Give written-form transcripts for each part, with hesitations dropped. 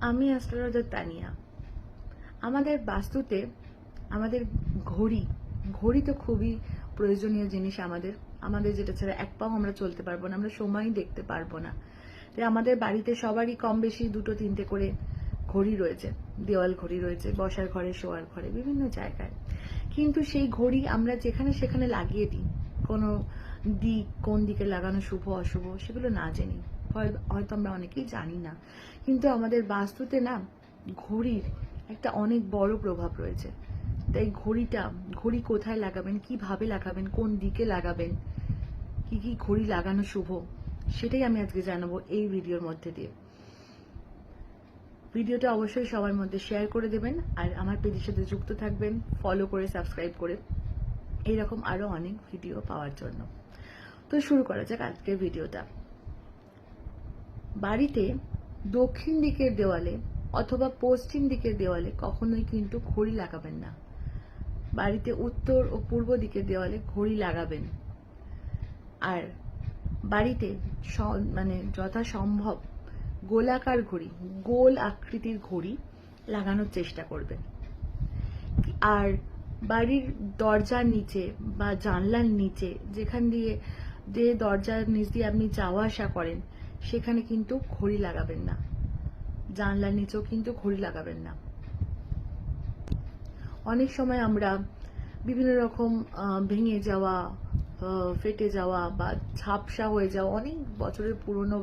আমি অ্যাস্ট্রোলজার তানিয়া। আমাদের বাস্তুতে আমাদের ঘড়ি ঘড়ি তো খুবই প্রয়োজনীয় জিনিস। আমাদের যেটা ছাড়া এক পাও আমরা চলতে পারবো না, আমরা সময়ই দেখতে পারবো না। তাই আমাদের বাড়িতে সবারই কম বেশি 2-3টে করে ঘড়ি রয়েছে। দেওয়াল ঘড়ি রয়েছে, বসার ঘরে, শোয়ার ঘরে, বিভিন্ন জায়গায়। কিন্তু সেই ঘড়ি আমরা যেখানে সেখানে লাগিয়ে দিই, কোনো দিক, কোন দিকে লাগানো শুভ অশুভ সেগুলো না জেনে। হয়তো আমরা অনেকেই জানি না, কিন্তু আমাদের বাস্তুতে না ঘড়ির একটা অনেক বড় প্রভাব রয়েছে। তাই ঘড়ি কোথায় লাগাবেন, কিভাবে লাগাবেন, কোন দিকে লাগাবেন, কি কি ঘড়ি লাগানো শুভ, সেটাই আমি আজকে জানাবো এই ভিডিওর মধ্যে দিয়ে। ভিডিওটা অবশ্যই সবার মধ্যে শেয়ার করে দেবেন, আর আমার পেজের সাথে যুক্ত থাকবেন, ফলো করে, সাবস্ক্রাইব করে, এইরকম আরো অনেক ভিডিও পাওয়ার জন্য। তো শুরু করা যাক আজকের ভিডিওটা। বাড়িতে দক্ষিণ দিকের দেওয়ালে অথবা পশ্চিম দিকের দেওয়ালে কখনোই কিন্তু ঘড়ি লাগাবেন না। বাড়িতে উত্তর ও পূর্ব দিকের দেওয়ালে ঘড়ি লাগাবেন। আর বাড়িতে মানে যথাসম্ভব গোলাকার ঘড়ি, গোল আকৃতির ঘড়ি লাগানোর চেষ্টা করবেন। আর বাড়ির দরজার নিচে বা জানলার নিচে, যেখান দিয়ে যে দরজার নিচ দিয়ে আপনি যাওয়া আসা করেন, সেখানে কিন্তু ঘড়ি লাগাবেন না। জানলার নিচেও কিন্তু ঘড়ি লাগাবেন না। অনেক সময় আমরা বিভিন্ন রকম ভেঙে যাওয়া, ফেটে যাওয়া বা ঝাপসা হয়ে যাওয়া অনেক বছরের পুরনো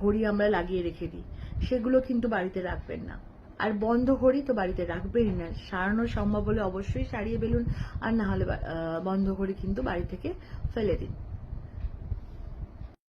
ঘড়ি আমরা লাগিয়ে রেখে দিই, সেগুলো কিন্তু বাড়িতে রাখবেন না। আর বন্ধ ঘড়ি তো বাড়িতে রাখবেনই না। সারানো সম্ভব হলে অবশ্যই সারিয়ে ফেলুন, আর না হলে বন্ধ ঘড়ি কিন্তু বাড়ি থেকে ফেলে দিন।